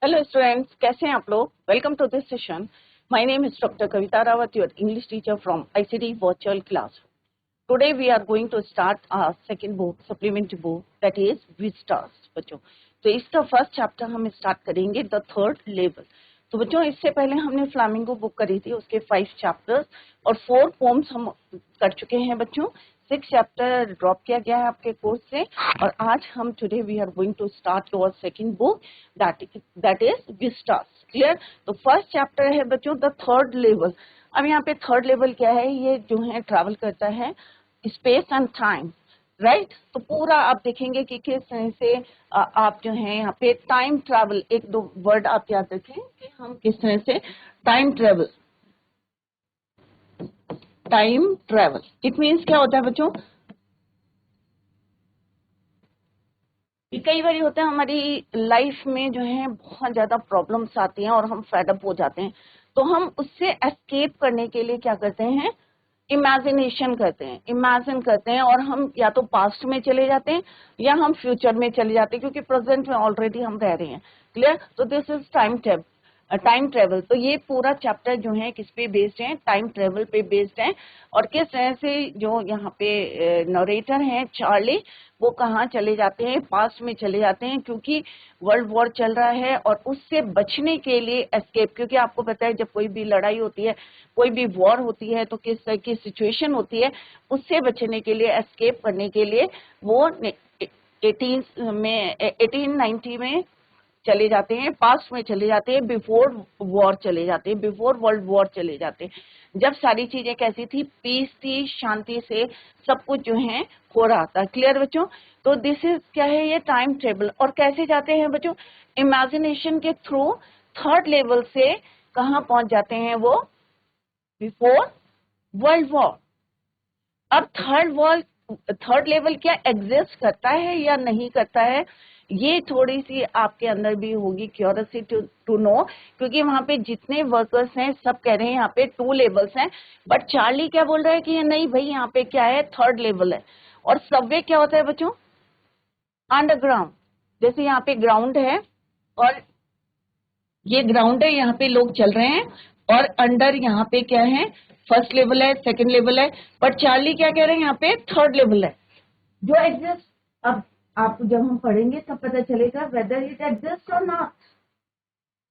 Hello students, कैसे हैं आप लोग। Welcome to this session. My name is doctor Kavita Rawat, your English teacher from ICT virtual class. Today we are going to start our second book, supplementary book, that is Vistas. बच्चों, तो इसका first chapter हम start करेंगे, the third level. तो बच्चों, इससे पहले हमने फ्लामिंगो बुक करी थी, उसके 5 चैप्टर्स और 4 पोम्स हम कर चुके हैं बच्चों। 6 चैप्टर ड्रॉप किया गया है आपके कोर्स से, और आज हम today we are going to start your second book, that is Vistas. Clear. तो फर्स्ट चैप्टर है बच्चों द थर्ड लेवल। अब यहाँ पे थर्ड लेवल क्या है, ये जो है ट्रैवल करता है स्पेस एंड टाइम, राइट। तो पूरा आप देखेंगे कि किस तरह से आप जो है यहाँ पे टाइम ट्रैवल, एक दो वर्ड आप याद रखें कि हम किस तरह से time travel, time travel it means क्या होता है बच्चों। कि कई बार होता है हमारी लाइफ में जो है बहुत ज्यादा प्रॉब्लम्स आती हैं और हम फेडअप हो जाते हैं, तो हम उससे एस्केप करने के लिए क्या करते हैं, इमेजिनेशन करते हैं, इमेजिन करते हैं, और हम या तो पास्ट में चले जाते हैं या हम फ्यूचर में चले जाते हैं, क्योंकि प्रेजेंट में ऑलरेडी हम रह रहे हैं। क्लियर। तो दिस इज टाइम ट्रेवल। तो ये पूरा चैप्टर जो है किस पे बेस्ड है, टाइम ट्रेवल पे बेस्ड है। और किस तरह से जो यहाँ पे नरेटर हैं चार्ली, वो कहाँ चले जाते हैं, पास्ट में चले जाते हैं, क्योंकि वर्ल्ड वॉर चल रहा है और उससे बचने के लिए एस्केप, क्योंकि आपको पता है जब कोई भी लड़ाई होती है, कोई भी वॉर होती है, तो किस तरह की सिचुएशन होती है, उससे बचने के लिए, एस्केप करने के लिए वो 1890 में चले जाते हैं, पास्ट में चले जाते हैं, बिफोर वॉर चले जाते हैं, बिफोर वर्ल्ड वॉर चले जाते हैं, जब सारी चीजें कैसी थी, पीस थी, शांति से सब कुछ जो है हो रहा था। क्लियर बच्चों। तो दिस इज क्या है, ये टाइम ट्रेवल। और कैसे जाते हैं बच्चों, इमेजिनेशन के थ्रू थर्ड लेवल से कहाँ पहुंच जाते हैं वो, बिफोर वर्ल्ड वॉर। अब थर्ड लेवल क्या एग्जिस्ट करता है या नहीं करता है, ये थोड़ी सी आपके अंदर भी होगी क्यूरियोसिटी टू नो, क्योंकि वहां पे जितने वर्कर्स हैं सब कह रहे हैं यहाँ पे 2 लेवल्स हैं, बट चार्ली क्या बोल रहा है कि ये नहीं भाई, यहाँ पे क्या है, थर्ड लेवल है। और सबवे क्या होता है बच्चों, अंडरग्राउंड। जैसे यहाँ पे ग्राउंड है और ये ग्राउंड है, यहाँ पे लोग चल रहे हैं, और अंडर यहाँ पे क्या है, फर्स्ट लेवल है, सेकंड लेवल है, बट चार्ली क्या कह रहे हैं, यहाँ पे थर्ड लेवल है जो एग्जिस्ट। अब आप जब हम पढ़ेंगे तब पता चलेगा वेदर इट एग्जिस्ट और नॉट।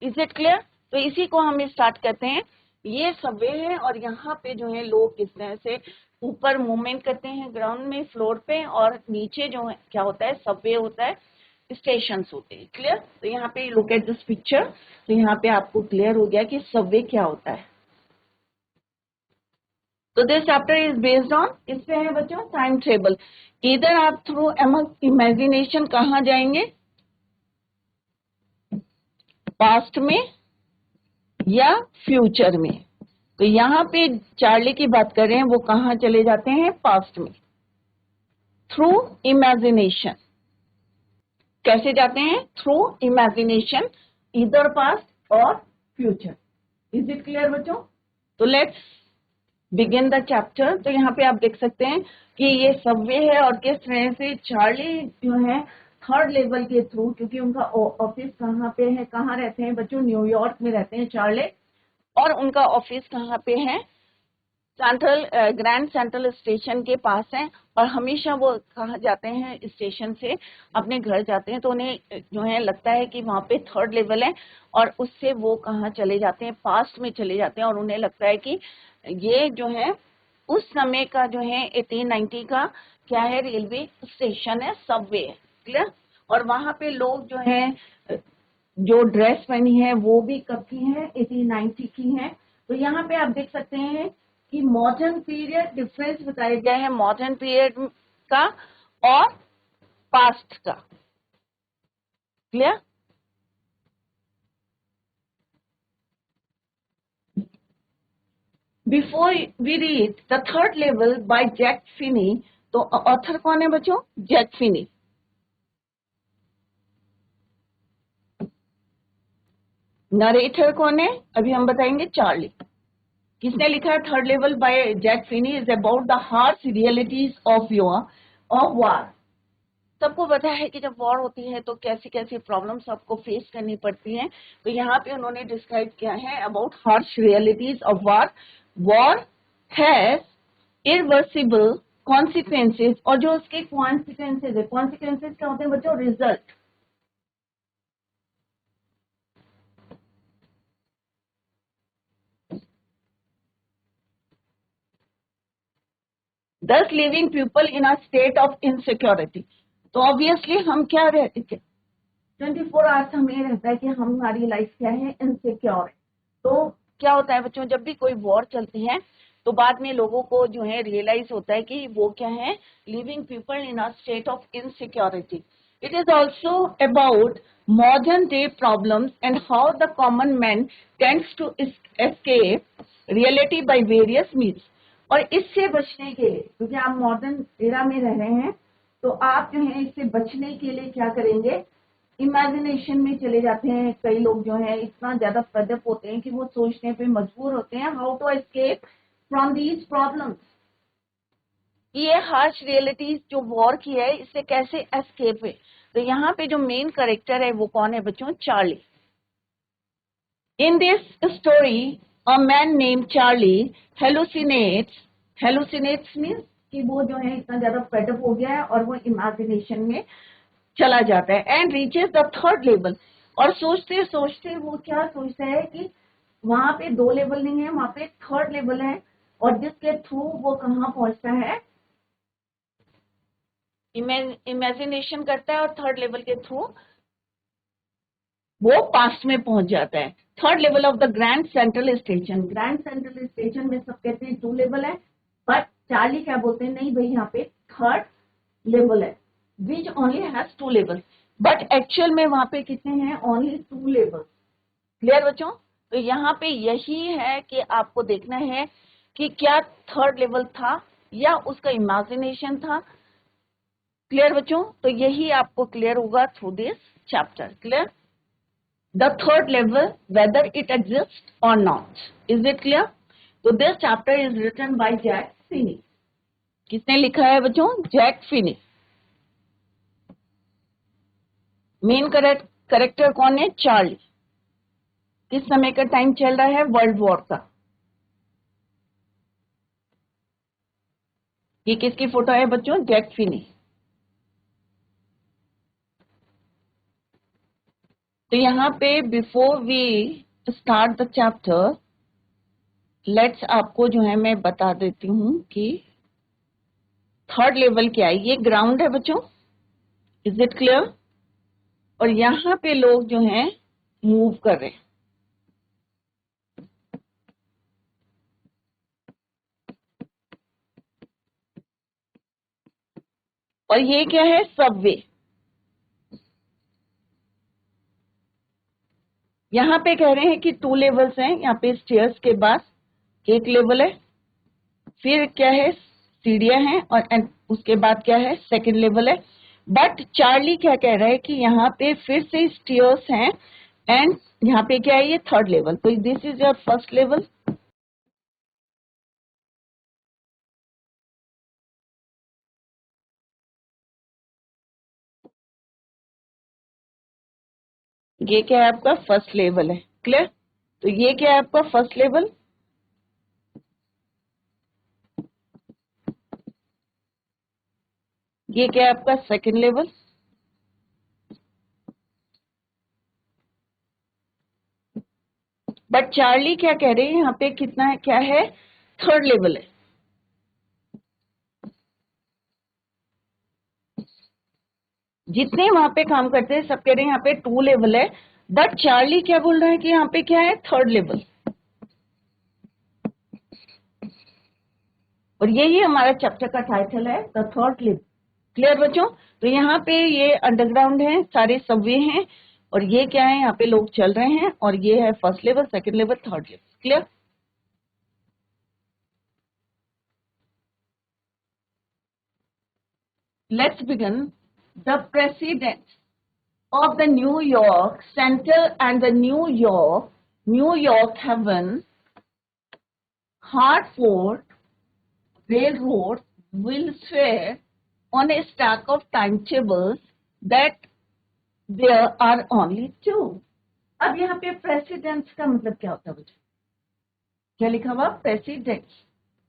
Is it clear. तो इसी को हम स्टार्ट करते हैं। ये सबवे है और यहाँ पे जो है लोग किस तरह से ऊपर मूवमेंट करते हैं ग्राउंड में, फ्लोर पे, और नीचे जो है क्या होता है, सबवे होता है, स्टेशन होते हैं। क्लियर। तो यहाँ पे लुक एट दिस पिक्चर। तो यहाँ पे आपको क्लियर हो गया कि सबवे क्या होता है। तो this chapter is based on, इससे है बच्चों टाइम ट्रेवल। इधर आप थ्रू इमेजिनेशन कहाँ जाएंगे, पास्ट में या फ्यूचर में। तो यहाँ पे चार्ली की बात कर रहे हैं, वो कहाँ चले जाते हैं, पास्ट में, थ्रू इमेजिनेशन। कैसे जाते हैं, थ्रू इमेजिनेशन, इधर पास्ट और फ्यूचर। इज इट क्लियर बच्चों। तो लेट्स बिगिन द चैप्टर। तो यहाँ पे आप देख सकते हैं कि ये सबवे है और किस तरह से चार्ली जो है थर्ड लेवल के थ्रू, क्योंकि उनका ऑफिस कहाँ पे है, कहाँ रहते हैं बच्चों, न्यूयॉर्क में रहते हैं चार्ली, और उनका ऑफिस कहाँ पे है, सेंट्रल ग्रैंड सेंट्रल स्टेशन के पास है। और हमेशा वो कहाँ जाते हैं, स्टेशन से अपने घर जाते हैं, तो उन्हें जो है लगता है कि वहाँ पे थर्ड लेवल है, और उससे वो कहाँ चले जाते हैं, पास्ट में चले जाते हैं, और उन्हें लगता है कि ये जो है उस समय का जो है 1890 का क्या है, रेलवे स्टेशन है, सबवे है। क्लियर। और वहां पे लोग जो है जो ड्रेस पहनी है वो भी कब की है, 1890 की है। तो यहाँ पे आप देख सकते हैं कि मॉडर्न पीरियड डिफरेंस बताया गया है, मॉडर्न पीरियड का और पास्ट का। Clear. Before we read the third level by Jack Finney. तो ऑथर कौन है बच्चों, जैक फिनी। नरेटर कौन है, अभी हम बताएंगे, चार्ली। किसने लिखा है, third level by Jack Finney is about the harsh realities of your of war. सबको पता है कि जब वॉर होती है तो कैसी कैसी प्रॉब्लम्स आपको फेस करनी पड़ती हैं। तो यहाँ पे उन्होंने डिस्क्राइब किया है about harsh realities of war. War has irreversible consequences, और जो उसके कॉन्सिक्वेंसेज है, कॉन्सिक्वेंसेज क्या होते हैं बच्चों? रिजल्ट। दस living people in a state of insecurity. तो ऑब्वियसली हम क्या रहते हैं, 24 आवर्स हमें ये रहता है कि हमारी लाइफ क्या है? इनसिक्योर है। तो क्या होता है बच्चों, जब भी कोई वॉर चलती है तो बाद में लोगों को जो है रियलाइज होता है कि वो क्या है? Living people in a state of insecurity. It is also about modern day problems and how the common man tends to escape reality by various means. और इससे बचने के लिए, क्योंकि आप मॉडर्न एरा में रह रहे हैं, तो आप जो है इससे बचने के लिए क्या करेंगे? इमेजिनेशन में चले जाते हैं। कई लोग जो है इतना ज्यादा फदअप होते हैं कि वो सोचने पे मजबूर होते हैं how to escape from these problems. ये हार्श रियलिटीज जो वॉर की है, इससे कैसे एस्केप है। तो यहाँ पे जो मेन कैरेक्टर है वो कौन है बच्चों? Charlie. In this story a man name Charlie hallucinates means कि वो जो है इतना ज्यादा फेडअप हो गया है और वो इमेजिनेशन में चला जाता है and reaches the third level. और सोचते सोचते वो क्या सोचता है कि वहां पे 2 लेवल नहीं है, वहां पे थर्ड लेवल है, और जिसके थ्रू वो कहाँ पहुंचता है? इमेजिनेशन करता है और थर्ड लेवल के थ्रू वो पास्ट में पहुंच जाता है। Third level of the Grand Central station. Grand Central station में सब कहते हैं 2 लेवल है, बट चार्ली क्या बोलते हैं? नहीं भाई, यहाँ पे थर्ड लेवल है, which only has 2 level. But actual में वहां पे कितने हैं? Only 2 level. क्लियर बच्चों? तो यहाँ पे यही है कि आपको देखना है कि क्या थर्ड लेवल था या उसका इमेजिनेशन था। क्लियर बच्चों? तो यही आपको क्लियर होगा through this chapter. Clear? The third level, whether it exists or not. Is it clear? So this chapter is written by Jack Finney. किसने लिखा है बच्चों? Jack Finney. मेन करेक्टर कौन है? चार्ली। किस समय का टाइम चल रहा है? वर्ल्ड वॉर का। ये किसकी फोटो है बच्चों? Jack Finney. तो यहाँ पे before we start the chapter, let's आपको जो है मैं बता देती हूँ कि थर्ड लेवल क्या है। ये ग्राउंड है बच्चों। Is it clear? और यहाँ पे लोग जो हैं मूव कर रहे हैं। और ये क्या है? सबवे। यहाँ पे कह रहे हैं कि 2 लेवल्स हैं। यहाँ पे स्टेयर्स के बाद एक लेवल है, फिर क्या है? सीढ़ियां हैं, और उसके बाद क्या है? सेकंड लेवल है। बट चार्ली क्या कह रहा है कि यहाँ पे फिर से स्टेयर्स हैं, एंड यहाँ पे क्या है? ये थर्ड लेवल। तो this is your first level. ये क्या है? आपका फर्स्ट लेवल है। क्लियर? तो ये क्या है? आपका फर्स्ट लेवल। ये क्या है? आपका सेकंड लेवल। बट चार्ली क्या कह रहे हैं? यहाँ पे कितना है? क्या है? थर्ड लेवल है। जितने वहां पे काम करते हैं सब कह रहे हैं यहाँ पे 2 लेवल है, बट चार्ली क्या बोल रहा है कि यहाँ पे क्या है? Third level. और यही हमारा चैप्टर का टाइटल है, द थर्ड लेवल। क्लियर बच्चों? तो यहाँ पे ये अंडरग्राउंड है, सारे सबवे हैं, और ये क्या है? यहाँ पे लोग चल रहे हैं, और ये है first level, second level, third level. Clear? Let's begin. The president of the New York Center and the New York Haven, Hartford Railroad, Wilshire on a stack of timetables that there are only two. अब यहाँ पे presidents का मतलब क्या होता है बच्चों? क्या लिखा हुआ? प्रेसिडेंट्स।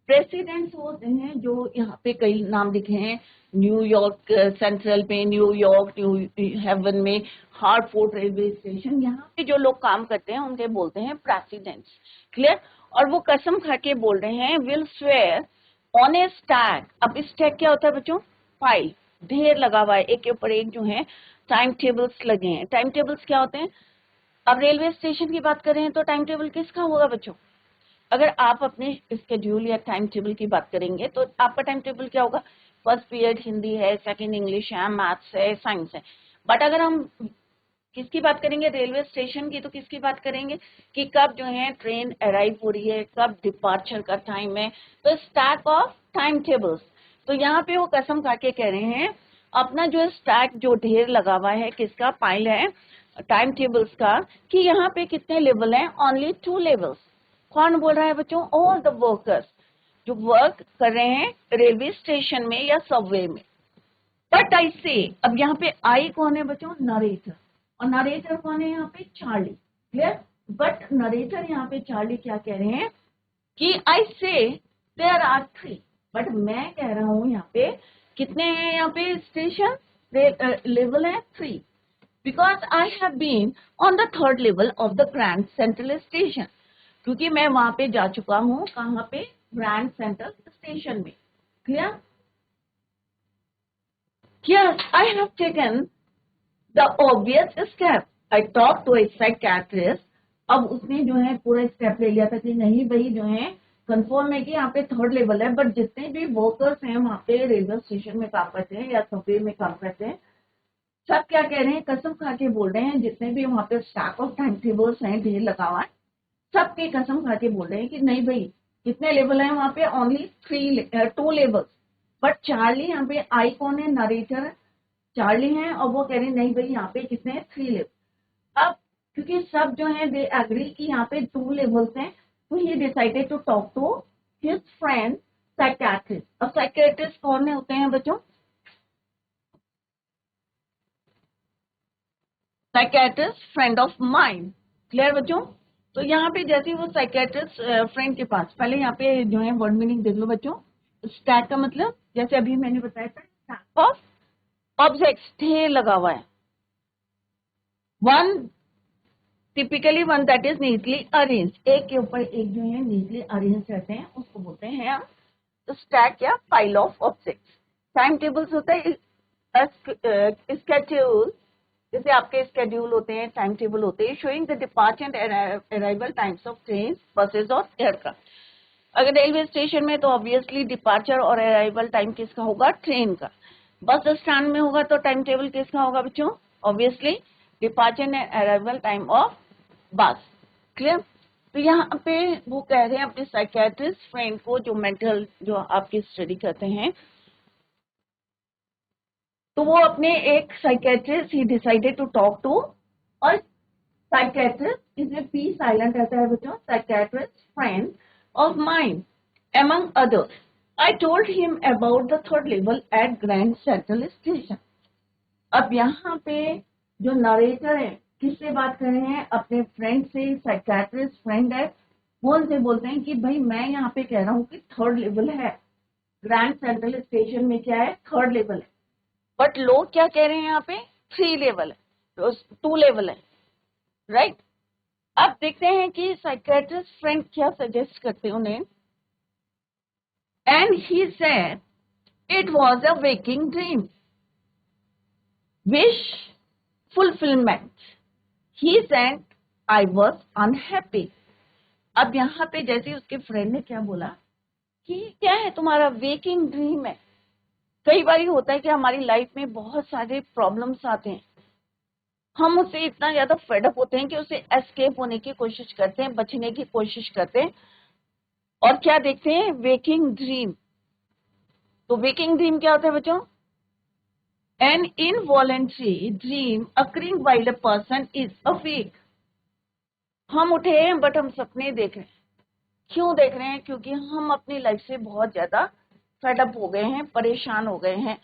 प्रेसिडेंट्स होते हैं जो यहाँ पे कई नाम लिखे हैं, न्यूयॉर्क सेंट्रल में, न्यूयॉर्क, न्यू हेवन में, हार्टफोर्ड रेलवे स्टेशन, यहाँ पे जो लोग काम करते हैं उनके बोलते हैं प्रेसिडेंट्स। क्लियर? और वो कसम खा के बोल रहे हैं, will swear on A stack. अब स्टैक क्या होता है बच्चों? फाइल, ढेर लगा हुआ है, एक के ऊपर एक जो है टाइम टेबल्स लगे हैं। टाइम टेबल्स क्या होते हैं? अब रेलवे स्टेशन की बात करें तो टाइम टेबल किसका होगा बच्चों? अगर आप अपने स्केड्यूल या टाइम टेबल की बात करेंगे तो आपका टाइम टेबल क्या होगा? फर्स्ट पीरियड हिंदी है, सेकंड इंग्लिश है, मैथ्स है, साइंस है। बट अगर हम किसकी बात करेंगे रेलवे स्टेशन की, तो किसकी बात करेंगे कि कब जो है ट्रेन अराइव हो रही है, कब डिपार्चर का टाइम है, तो स्टैक ऑफ टाइम टेबल्स। तो यहाँ पे वो कसम खा के कह रहे हैं अपना जो स्टैक, जो ढेर लगा हुआ है, किसका? पाइल है टाइम टेबल्स का, कि यहाँ पे कितने लेवल हैं? Only 2 levels. कौन बोल रहा है बच्चों? ऑल द वर्कर्स जो वर्क कर रहे हैं रेलवे स्टेशन में या सबवे में। बट आई से, अब यहाँ पे आई कौन है बच्चों? नरेटर। और नरेटर कौन है यहाँ पे? चार्ली। क्लियर? बट नरेटर यहाँ पे चार्ली क्या कह रहे हैं कि आई से देयर आर 3, बट मैं कह रहा हूं यहाँ पे कितने हैं? यहाँ पे स्टेशन लेवल है 3, because I have been on the 3rd level of the Grand Central station, क्योंकि मैं वहां पे जा चुका हूँ। कहाँ पे? ग्रैंड सेंट्रल स्टेशन में। Clear? Yes, I have taken the obvious step. I talked to a psychiatrist. अब उसने जो है पूरा स्टेप ले लिया था कि नहीं भाई जो है कंफर्म है कि यहाँ पे 3rd लेवल है, बट जितने भी वर्कर्स हैं वहाँ पे रेलवे स्टेशन में काम करते हैं या सबवे में काम करते हैं, सब क्या कह रहे हैं? कसम खा के बोल रहे हैं, जितने भी वहाँ पे स्टैक ऑफ टाइम टेबल्स हैं, ढेर लगा हुआ है, सबके कसम खा के बोल रहे हैं कि नहीं भाई कितने लेवल हैं वहाँ पे? Only 2 levels. बट चार्ली यहाँ पे, आई कौन है? नरेटर चार्ली हैं, और वो कह रहे हैं नहीं भाई यहाँ पे कितने हैं? 3 लेवल। अब क्योंकि सब जो है दे एग्री कि यहाँ पे 2 लेवल्स हैं, तो he decided to talk to his friend psychiatrist. अब साइकियाट्रिस्ट कौन होते हैं बच्चों? Psychiatrist friend of mind. Clear बच्चों? तो यहाँ पे जैसे वो साइकियाट्रिस्ट फ्रेंड के पास, पहले यहाँ पे जो है वर्ड मीनिंग देख लो बच्चों। स्टैक का मतलब जैसे अभी मैंने बताया था, स्टैक ऑफ ऑब्जेक्ट्स, ढेर लगा हुआ है। One typically one that is neatly arrange, एक के ऊपर एक जो है नीटली अरेंज रहते हैं, उसको बोलते हैं हम तो स्टैक या pile of objects. Time tables होता है स्केड्यूल, जैसे आपके स्केड्यूल होते हैं, टाइम टेबल होते हैं, showing the departure and arrival times of train, buses और एयरक्राफ्ट। अगर रेलवे स्टेशन में तो ऑब्वियसली डिपार्चर और अराइवल टाइम किसका होगा? ट्रेन का। बस स्टैंड में होगा तो टाइम टेबल किसका होगा बच्चों? Obviously departure and arrival time of बस। क्लियर? तो यहाँ पे वो कह रहे हैं अपने साइकियाट्रिस्ट फ्रेंड को, जो मेंटल जो आपकी स्टडी करते हैं, तो वो अपने एक psychiatrist he decided to talk to, और साइकियाट्रिस्ट इसमें पी साइलेंट रहता है बच्चों, psychiatrist friend of mine among others. I told him about the 3rd level at Grand Central Station. अब यहाँ पे जो नरेटर है किससे बात कर रहे हैं? अपने फ्रेंड से। साइकियाट्रिस्ट फ्रेंड है, वो उनसे बोलते हैं कि भाई मैं यहाँ पे कह रहा हूँ कि 3rd लेवल है, ग्रैंड सेंट्रल स्टेशन में क्या है? 3rd लेवल है, बट लोग क्या कह रहे हैं यहाँ पे? 3 लेवल है, तो 2 लेवल है, राइट? अब देखते हैं कि साइकियाट्रिस्ट फ्रेंड क्या सजेस्ट करते हैं उन्हें। And he said it was a waking dream, wish fulfilment. He said I was unhappy. अब यहाँ पे जैसे उसके फ्रेंड ने क्या बोला कि क्या है तुम्हारा? वेकिंग ड्रीम है। कई बार होता है कि हमारी लाइफ में बहुत सारे प्रॉब्लम्स आते हैं, हम उससे इतना ज्यादा फेडअप होते हैं कि उसे एस्केप होने की कोशिश करते हैं, बचने की कोशिश करते हैं, और क्या देखते हैं? Waking dream. तो वेकिंग ड्रीम क्या होता है बच्चों? An involuntary dream occurring while a person is awake. हम उठे हैं बट हम सपने देख रहे हैं। क्यों देख रहे हैं? क्योंकि हम अपनी लाइफ से बहुत ज्यादा फेडअप हो गए हैं, परेशान हो गए हैं,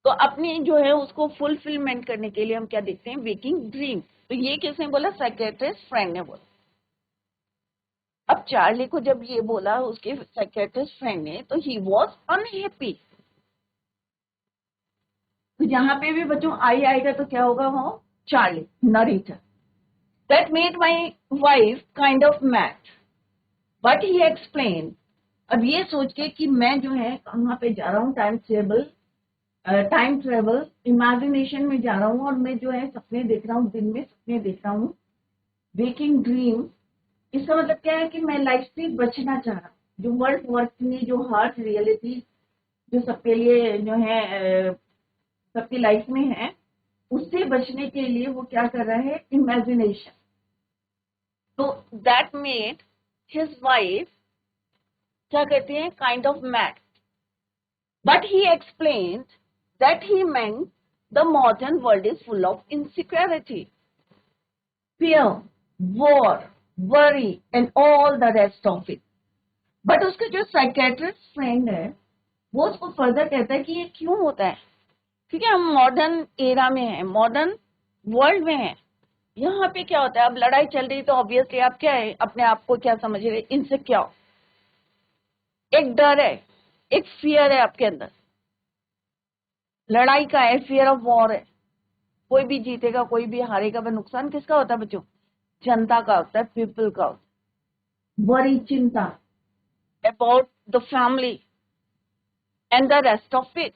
तो अपनी जो है उसको फुलफिलमेंट करने के लिए हम क्या देखते हैं, वेकिंग ड्रीम। तो ये किसने बोला, साइकियाट्रिस्ट फ्रेंड ने बोला। अब चार्ली को जब ये बोला उसके साइकियाट्रिस्ट फ्रेंड ने, तो ही वॉज अनहैप्पी। तो यहाँ पे भी बच्चों आई आएगा तो क्या होगा, वो Charlie narrator. That made my wife kind of mad but he explain. अब ये सोच के कि मैं जो है कहाँ पे जा रहा हूँ, टाइम ट्रेवल इमेजिनेशन में जा रहा हूँ, और मैं जो है सपने देख रहा हूँ, दिन में सपने देख रहा हूँ, वेकिंग ड्रीम। इसका मतलब क्या है कि मैं लाइफ से बचना चाह रहा हूँ, जो वर्ल्ड वर्क में जो हार्श रियलिटी जो सबके लिए जो है सबकी लाइफ में है, उससे बचने के लिए वो क्या कर रहा है, इमेजिनेशन। तो दैट मेड हिज वाइफ क्या कहते हैं, kind of mad but he explained that he meant the modern world is full of insecurity, fear, war, worry and all the rest of it. But उसका जो psychiatrist friend है वो उसको further कहता है कि ये क्यों होता है, क्योंकि हम मॉडर्न एरा में हैं, मॉडर्न वर्ल्ड में हैं। यहाँ पे क्या होता है, अब लड़ाई चल रही तो ऑब्वियसली आप क्या है, अपने आप को क्या समझ रहे, इनसिक्योर, एक डर है, एक फियर है आपके अंदर, लड़ाई का है, फियर ऑफ वॉर है। कोई भी जीतेगा कोई भी हारेगा, वह नुकसान किसका होता है बच्चों, जनता का होता है, पीपल का होता है। बड़ी चिंता about the family and the rest of it.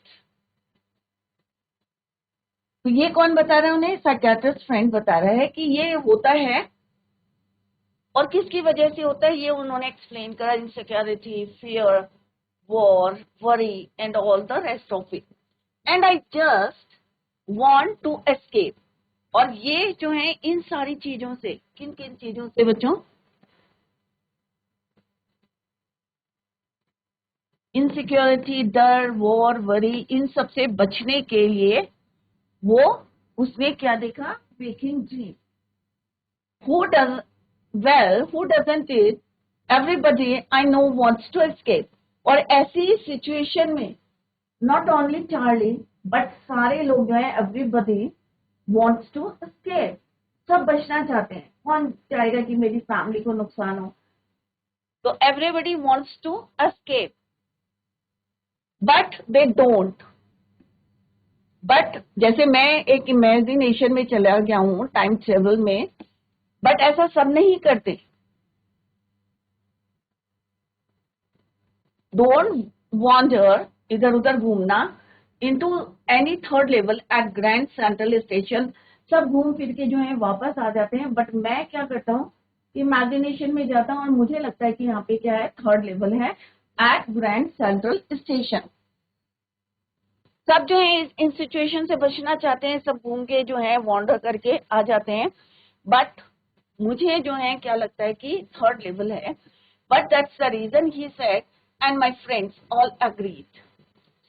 तो ये कौन बता रहा है उन्हें, साइकियाट्रिस्ट फ्रेंड बता रहा है कि ये होता है और किसकी वजह से होता है, ये उन्होंने एक्सप्लेन करा, insecurity, fear, war, worry and all the rest of it. And I just want to escape. और ये जो है इन सारी चीजों से, किन किन चीजों से बच्चों, इनसिक्योरिटी, डर, वॉर, वरी, इन सब से बचने के लिए वो उसने क्या देखा, waking dream. Who does well, who doesn't it, everybody I know wants to escape. और ऐसी सिचुएशन में नॉट ओनली चार्ली बट सारे लोग जो है, एवरीबडी वांट्स टू एस्केप, सब बचना चाहते हैं। कौन चाहेगा कि मेरी फैमिली को नुकसान हो, तो everybody wants to escape but they don't. But जैसे मैं एक इमेजिनेशन में चला गया हूं, टाइम ट्रेवल में, बट ऐसा सब नहीं करते। डोंट वॉन्डर, इधर उधर घूमना, into any third level at Grand Central station. सब घूम फिर के जो है वापस आ जाते हैं, बट मैं क्या करता हूँ, इमेजिनेशन में जाता हूँ और मुझे लगता है कि यहाँ पे क्या है, थर्ड लेवल है एट ग्रैंड सेंट्रल स्टेशन। सब जो है इन सिचुएशन से बचना चाहते हैं, सब घूम के जो है वॉन्डर करके आ जाते हैं, बट मुझे जो है क्या लगता है कि थर्ड लेवल है। But that's the reason he said and my friends all agreed.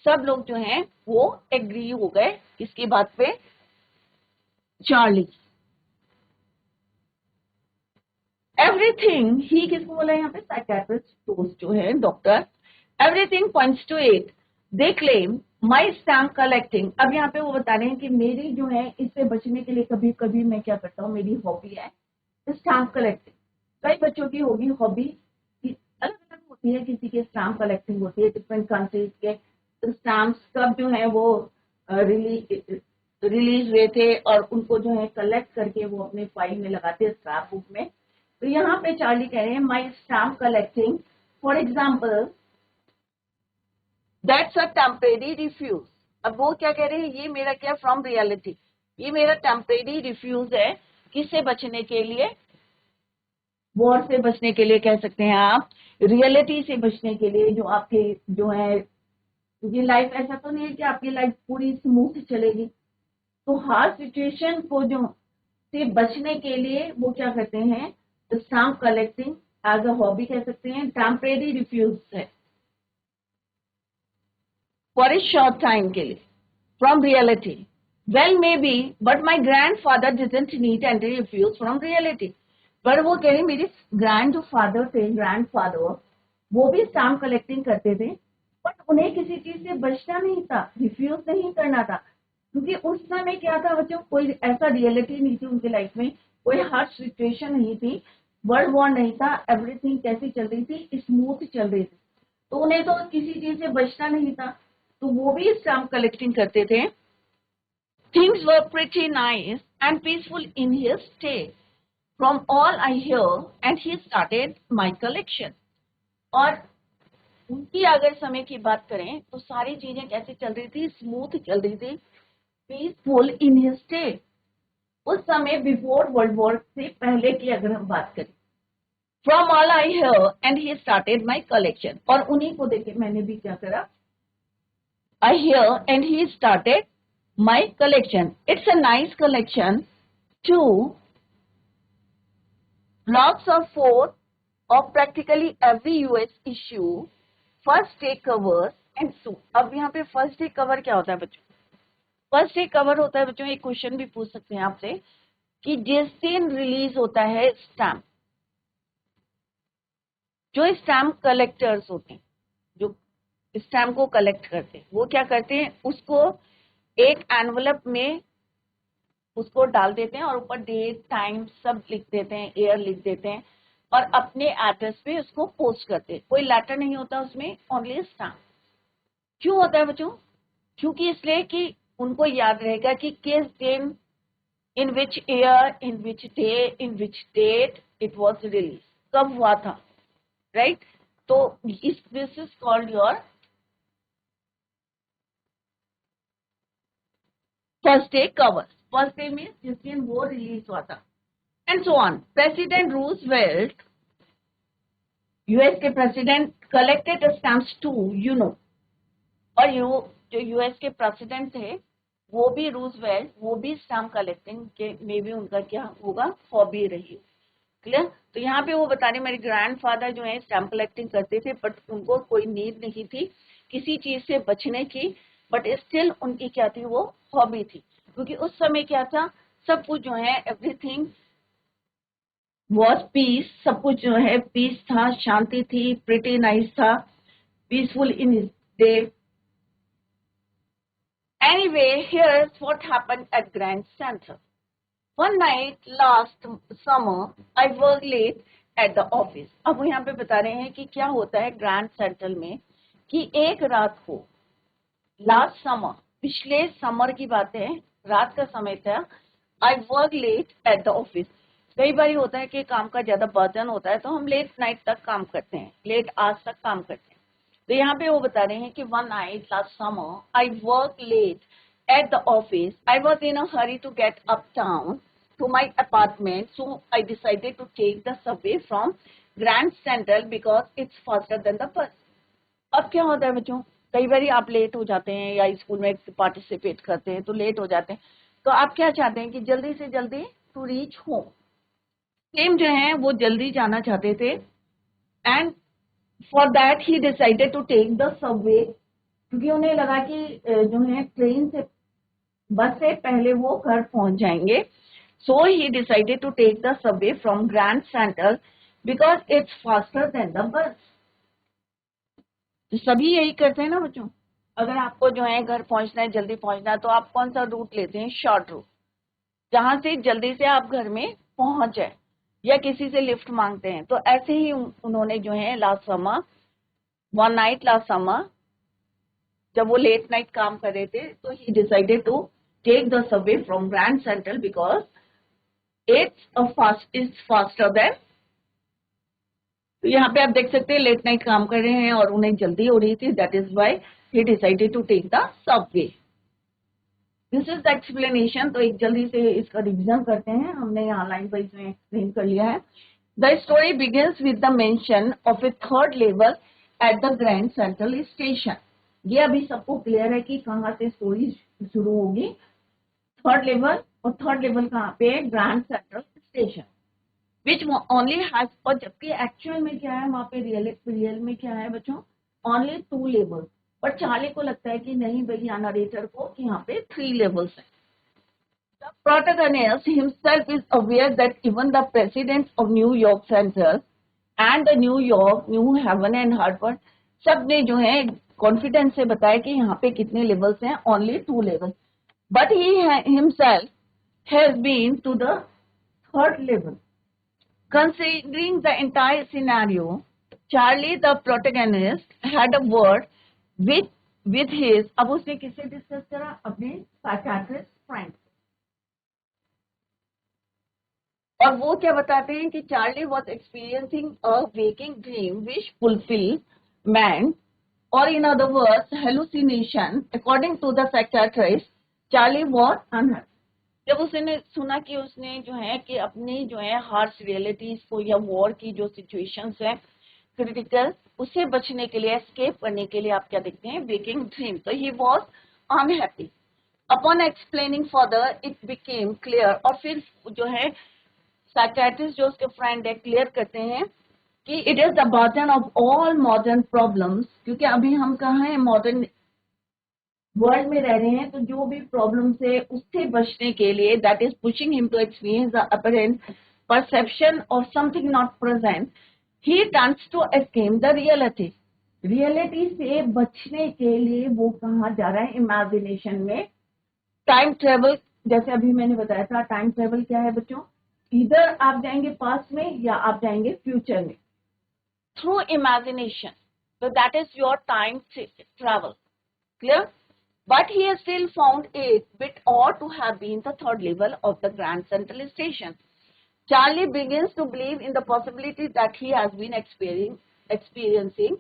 सब लोग जो हैं वो एग्री हो गए इसकी बात पे, चार्ली। एवरीथिंग ही किसको बोला यहाँ पे, साइकियाट्रिस्ट जो है doctor, everything points to it, they claim my stamp collecting. अब यहाँ पे वो बता रहे हैं कि मेरी जो है इससे बचने के लिए कभी कभी मैं क्या करता हूँ, मेरी हॉबी है स्टैम्प कलेक्टिंग। कई बच्चों की होगी हॉबी, अलग अलग होती है, किसी के स्टैम्प कलेक्टिंग होती है, डिफरेंट कंट्रीज के स्टैम्प्स कब जो है वो रिलीज हुए थे और उनको जो है कलेक्ट करके वो अपने फाइल में लगाते हैं, स्क्रैप बुक में। तो यहाँ पे चार्ली कह रहे हैं my stamp collecting for example that's a temporary refuge. अब वो क्या कह रहे हैं, ये मेरा क्या, फ्रॉम रियलिटी, ये मेरा टेम्परेरी रिफ्यूज है, किससे बचने के लिए, वॉर से बचने के लिए कह सकते हैं आप, रियलिटी से बचने के लिए, जो आपके जो है, ये लाइफ ऐसा तो नहीं है कि आपकी लाइफ पूरी स्मूथ चलेगी। तो हर सिचुएशन को जो से बचने के लिए वो क्या करते हैं, stamp collecting as a hobby कह सकते हैं, टेम्परेरी रिफ्यूज है, फॉर ए शॉर्ट टाइम के लिए, from reality. Well maybe but my grandfather didn't need any refuge from reality. पर वो कह रहे मेरे ग्रैंड जो फादर थे, ग्रैंड फादर, वो भी स्टैम्प कलेक्टिंग करते थे, बट उन्हें किसी चीज से बचना नहीं था, रिफ्यूज नहीं करना था, क्योंकि उस समय क्या था बच्चों, कोई ऐसा रियलिटी नहीं थी उनकी लाइफ में, कोई हार्ड सिचुएशन नहीं थी, वर्ल्ड वॉर नहीं था, एवरीथिंग कैसी चल रही थी, स्मूथ चल रही थी, तो उन्हें तो किसी चीज से बचना नहीं था, तो वो भी स्टैम्प कलेक्टिंग करते थे। Things were pretty nice and peaceful in his stay, from all I hear, and he started my collection. और उनकी अगर समय की बात करें तो सारी चीजें कैसे चल रही थी, स्मूथ चल रही थी, पीसफुल इन हिज स्टे। उस समय बिफोर वर्ल्ड वॉर से पहले की अगर हम बात करें, from all I hear and he started my collection, और उन्हीं को देखे मैंने भी क्या करा, I hear and he started my collection. It's a nice collection too. Lots of four of practically every US issue, first day covers and so. अब यहाँ पे फर्स्ट डे कवर क्या होता है बच्चों? फर्स्ट डे कवर होता है बच्चों, एक क्वेश्चन भी पूछ सकते हैं आपसे कि जिस दिन रिलीज होता है स्टैम्प, जो स्टैम्प कलेक्टर्स होते हैं, जो स्टैम्प को कलेक्ट करते हैं, वो क्या करते हैं, उसको एक एनवलप में उसको डाल देते हैं और ऊपर डेट टाइम सब लिख देते हैं, ईयर लिख देते हैं, और अपने एड्रेस पे उसको पोस्ट करते हैं। कोई लेटर नहीं होता उसमें, ओनली स्टैम्प। क्यों होता है बच्चों? क्योंकि इसलिए कि उनको याद रहेगा कि किस दिन, in which year, in which day, in which date it was release, कब हुआ था, राइट? तो this is called your first day cover. First day में जिस दिन वो रिलीज हुआ था, and so on. President Roosevelt, US के president, collected stamps too, you know. और जो यूएस के प्रेसिडेंट थे वो भी रूजवेल्ट, वो भी स्टैम्प कलेक्टिंग के में भी उनका क्या होगा, हॉबी रही। क्लियर? तो यहाँ पे वो बता रहे मेरे ग्रैंडफादर जो है स्टैम्प कलेक्टिंग करते थे, बट उनको कोई नीड नहीं थी किसी चीज से बचने की, बट स्टिल उनकी क्या थी, वो हॉबी थी। क्योंकि उस समय क्या था, सब कुछ जो है, एवरीथिंग वॉज पीस, सब कुछ जो है पीस था, शांति थी, प्रिटी नाइस था, peaceful in day. Anyway, here's what happened at Grand Central. One night last summer, I worked late at the office. अब वो यहाँ पे बता रहे हैं कि क्या होता है ग्रैंड सेंट्रल में, कि एक रात को, लास्ट समर, पिछले समर की बात है, रात का समय था, I work late at the office. कई बार होता है कि काम का ज्यादा बर्डन होता है तो हम लेट नाइट तक काम करते हैं, लेट आज तक काम करते हैं। तो यहाँ पे वो बता रहे हैं कि one night last summer I work late at the office, I was in a hurry to get uptown to my apartment, so I decided to take the subway from Grand Central because it's faster than the bus. अब क्या होता है बच्चों, कई बार आप late हो जाते हैं या स्कूल में पार्टिसिपेट करते हैं तो लेट हो जाते हैं, तो आप क्या चाहते हैं कि जल्दी से जल्दी टू रीच होम। सेम जो है वो जल्दी जाना चाहते थे, and for that he decided to take the subway, क्योंकि उन्हें लगा कि जो है ट्रेन से, बस से पहले वो घर पहुंच जाएंगे। So he decided to take the subway from Grand Central because it's faster than the bus. तो सभी यही करते हैं ना बच्चों, अगर आपको जो है घर पहुंचना है, जल्दी पहुंचना है, तो आप कौन सा रूट लेते हैं, शॉर्ट रूट, जहां से जल्दी से आप घर में पहुंच जाए, या किसी से लिफ्ट मांगते हैं। तो ऐसे ही उन्होंने जो है last summer, one night last summer, जब वो लेट नाइट काम कर रहे थे, तो he decided to take the subway from Grand Central because it's faster than. तो यहाँ पे आप देख सकते हैं लेट नाइट काम कर रहे हैं और उन्हें जल्दी हो रही थी, that is why he decided to take the subway. This is the explanation. तो एक जल्दी से इसका रिविजन करते हैं, हमने यहाँ लाइन वाइज में एक्सप्लेन कर लिया है। The story begins with the mention of A third level at the Grand Central station. ये अभी सबको क्लियर है कि कहाँ से स्टोरी शुरू होगी, थर्ड लेवल, और थर्ड लेवल कहाँ पे है, grand Central station, which only has, और जबकि एक्चुअल में क्या है वहाँ पे, रियल में क्या है बच्चों, ओनली 2 लेवल, पर चार्ली को लगता है कि नहीं भाई, यहाँ नरेटर को कि यहाँ पे 3 लेवल्स है। The protagonist himself is aware that even the presidents of New York Central and the New York, New Haven and Hartford, सब ने जो है कॉन्फिडेंस से बताया कि यहाँ पे कितने लेवल्स हैं, only 2 level, but he himself has been to the 3rd level. Considering the entire scenario, Charlie the protagonist had a word with his, अब उसने किससे डिस्कस करा, अपने साइकियाट्रिस्ट फ्रेंड, और वो क्या बताते हैं कि Charlie was experiencing a waking dream which fulfilment, और in other words hallucination. According to the psychiatrist, Charlie was unhappy. जब उसने सुना कि उसने जो है कि अपनी जो है हार्श रियलिटीज को या वॉर की जो सिचुएशंस है क्रिटिकल, उससे बचने के लिए, एस्केप करने के लिए आप क्या देखते हैं, वेकिंग ड्रीम. तो he was unhappy. Upon explaining further it became clear, और फिर जो है साइकियाट्रिस्ट जो उसके फ्रेंड है क्लियर करते हैं कि it is the burden of all modern problems, क्योंकि अभी हम कहाँ हैं, मॉडर्न वर्ल्ड में रह रहे हैं, तो जो भी प्रॉब्लम है उससे बचने के लिए, that is pushing him to experience the apparent perception of something not present, he turns to escape the reality. Reality से बचने के लिए वो कहाँ जा रहा है, इमेजिनेशन में. टाइम ट्रेवल, जैसे अभी मैंने बताया था, टाइम ट्रेवल क्या है बच्चों, इधर आप जाएंगे पास्ट में या आप जाएंगे फ्यूचर में, थ्रू इमेजिनेशन. तो that is your time travel. Clear? But he has still found it bit odd to have been the 3rd level of the Grand Central Station. Charlie begins to believe in the possibility that he has been experiencing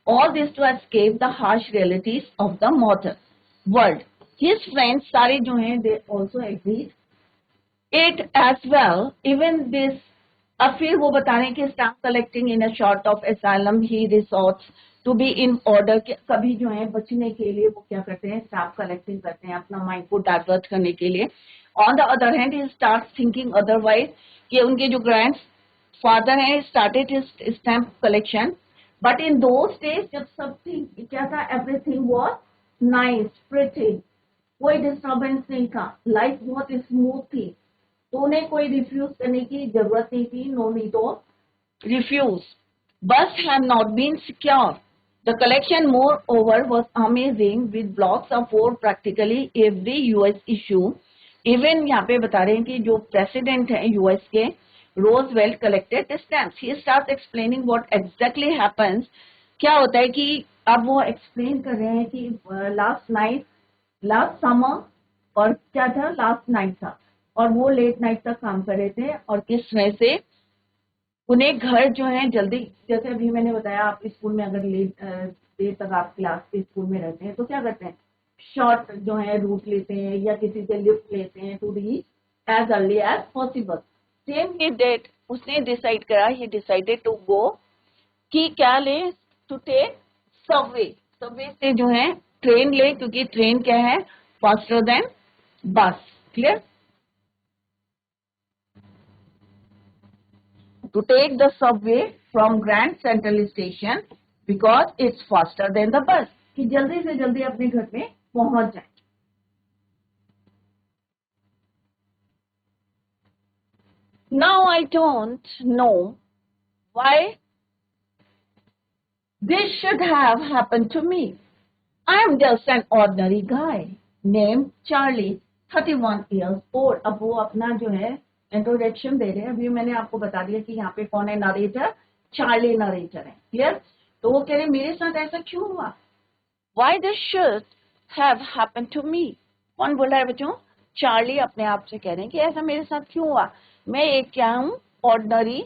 all this to escape the harsh realities of the modern world. His friends, सारे जो हैं, they also agreed it as well. Even this, अब फिर वो बता रहे हैं कि staff collecting in a short of asylum he resorts to be in order. कभी जो है बचने के लिए वो क्या करते हैं, स्टाफ कलेक्टिंग करते हैं अपना माइंड को डाइवर्ट करने के लिए. On the other hand he start thinking otherwise, कि उनके जो ग्रैंड फादर हैं started his stamp collection, but in those days जब सब क्या था, एवरीथिंग वाज नाइस प्रिटी, कोई डिस्टर्बेंस नहीं था, लाइफ बहुत स्मूथ थी, तो उन्हें कोई रिफ्यूज करने की जरूरत नहीं थी. No need to refuge. Bus have not been secure. The collection, moreover, was amazing with blocks of for practically every US issue. Even यहाँ पे बता रहे हैं कि जो प्रेसिडेंट है US के, Roosevelt collected stamps. He starts explaining what exactly happens. क्या होता है कि अब वो एक्सप्लेन कर रहे हैं कि लास्ट समर, और क्या था, लास्ट नाइट था, और वो लेट नाइट तक काम कर रहे थे, और किस वजह से उन्हें घर जो है जल्दी, जैसे अभी मैंने बताया, आप स्कूल में अगर देर तक आप क्लास के स्कूल में रहते हैं तो क्या करते हैं, शॉर्ट जो है रूट लेते हैं या किसी से लिफ्ट लेते हैं to reach as early as possible. Same ही डेट उसने डिसाइड करा, ही डिसाइडेड टू गो, कि क्या ले, टू टेक सबवे. सबवे से जो है ट्रेन ले, क्योंकि ट्रेन क्या है, फास्टर देन बस. Clear? To take the subway from Grand Central Station because it's faster than the bus, कि जल्दी से जल्दी अपने घर में पहुंच जाए. Now I don't know why this should have happened to me. I am just an ordinary guy named Charlie, 31 years old. अब वो अपना जो है इंट्रोडक्शन दे रहे हैं. अभी मैंने आपको बता दिया कि यहाँ पे कौन है नरेटर, चार्ली नरेटर है. क्लियर? तो वो कह रहे मेरे साथ ऐसा क्यों हुआ, why this should have happened to me. कौन बोल रहा है बच्चों, चार्ली अपने आप से कह रहे हैं कि ऐसा मेरे साथ क्यों हुआ, मैं एक क्या हूं, ऑर्डिनरी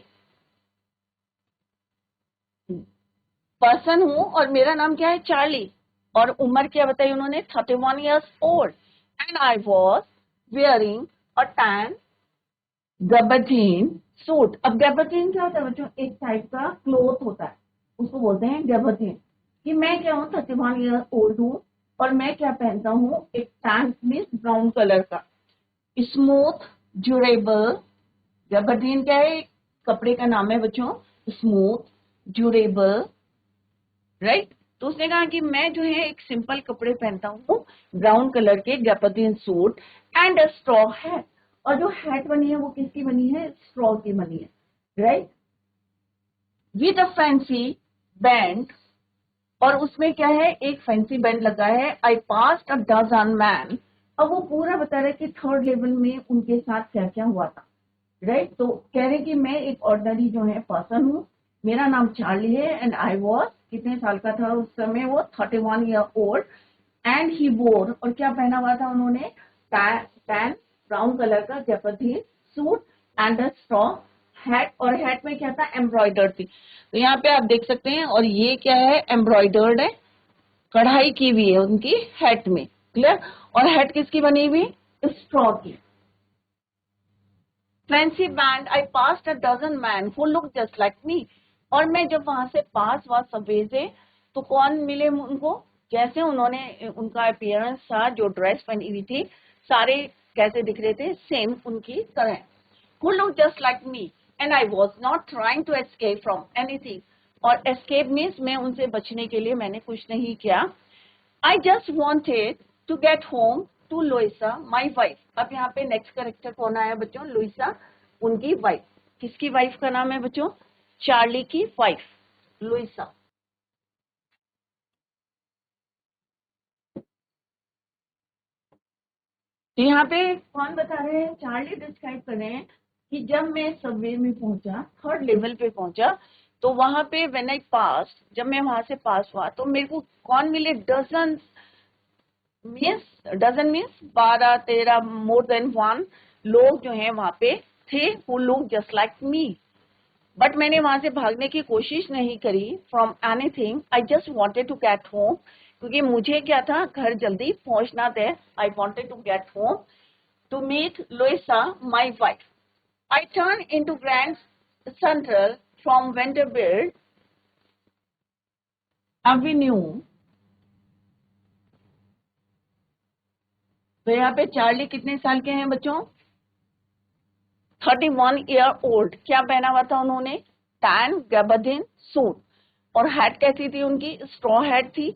पर्सन हूं, और मेरा नाम क्या है, चार्ली, और उम्र क्या बताई उन्होंने, 31 years old, and I was wearing a tan gabardine suit. अब गैबर्डीन क्या होता है बच्चों, एक टाइप का क्लोथ होता है, उसको बोलते हैं गैबर्डीन. कि मैं क्या हूँ, 31 years old हूँ, और मैं क्या पहनता हूँ, एक टैन मीन्स ब्राउन कलर का, स्मूथ ड्यूरेबल. गैबर्डीन क्या है, कपड़े का नाम है बच्चों, स्मूथ ड्यूरेबल, राइट. तो उसने कहा कि मैं जो है एक सिंपल कपड़े पहनता हूँ, ब्राउन कलर के gabardine suit, and a straw hat. और जो हैट बनी है वो किसकी बनी है, स्ट्रॉ की बनी है, right. With a fancy band और उसमें क्या है, एक फैंसी बैंड लगा है, I passed a dozen man. अब वो पूरा बता रहे कि थर्ड लेवल में उनके साथ क्या क्या हुआ था, राइट। तो कह रहे कि मैं एक ऑर्डिनरी जो है पर्सन हूँ, मेरा नाम चार्ली है, एंड आई वॉज, कितने साल का था उस समय वो, 31 ईयर ओल्ड, एंड ही वोर, और क्या पहना हुआ था उन्होंने, टैन ब्राउन कलर का जैपथीन suit and a straw hat, और हैट में क्या था, एम्ब्रॉयडर्ड थी। तो यहाँ पे आप देख सकते हैं, और ये क्या है, एम्ब्रॉयडर्ड है, कढ़ाई की हुई है उनकी हैट में, क्लियर। और हैट किसकी बनी हुई, स्ट्रॉ की। Fancy band, I passed a dozen man who look just like me, और मैं जब वहां से पास हुआ सबवे से, तो कौन मिले उनको, जैसे उन्होंने, उनका अपीयरेंस था, जो ड्रेस पहनी हुई थी, सारे कैसे दिख रहे थे, सेम उनकी तरह, who looked just like me, and I was not trying to escape from anything, और escape means मैं उनसे बचने के लिए मैंने कुछ नहीं किया, I just wanted to get home to Louisa, my wife। अब यहाँ पे नेक्स्ट कैरेक्टर कौन आया बच्चों, लुइसा, उनकी वाइफ। किसकी वाइफ का नाम है बच्चों, चार्ली की वाइफ, लुइसा। तो यहाँ पे कौन बता रहे हैं, चार्ली डिस्क्राइब कर रहे हैं कि जब मैं सबवे में पहुंचा, थर्ड लेवल पे पहुंचा, तो वहां पे व्हेन आई पास, जब मैं वहां से पास हुआ, तो मेरे को कौन मिले, dozen means 12-13, more than one लोग जो हैं वहां पे थे, who look just like me. But मैंने वहां से भागने की कोशिश नहीं करी from anything, I just wanted to get home, क्योंकि मुझे क्या था, घर जल्दी पहुंचना था। I wanted to get home to meet Louisa, my wife. I turned into Grand Central from Vanderbilt Avenue। तो यहाँ पे चार्ली कितने साल के हैं बच्चों, 31 ईयर ओल्ड। क्या पहना हुआ था उन्होंने, टैन गैबर्डिन सूट, और हैट कैसी थी उनकी, स्ट्रॉ हैट थी,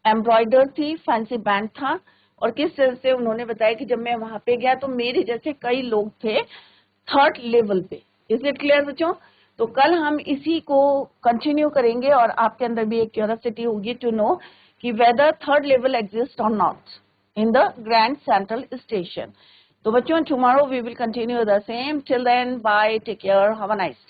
एम्ब्रॉयडर्ड थी, फैंसी बैंड था। और किस तरह से उन्होंने बताया कि जब मैं वहां पे गया तो मेरे जैसे कई लोग थे थर्ड लेवल पे। इज इट क्लियर बच्चों। तो कल हम इसी को कंटिन्यू करेंगे, और आपके अंदर भी एक क्यूरियोसिटी होगी टू नो कि वेदर थर्ड लेवल एग्जिस्ट और not in the Grand Central Station. So, bachon, tomorrow we will continue the same. Till then, bye, take care, have a nice day.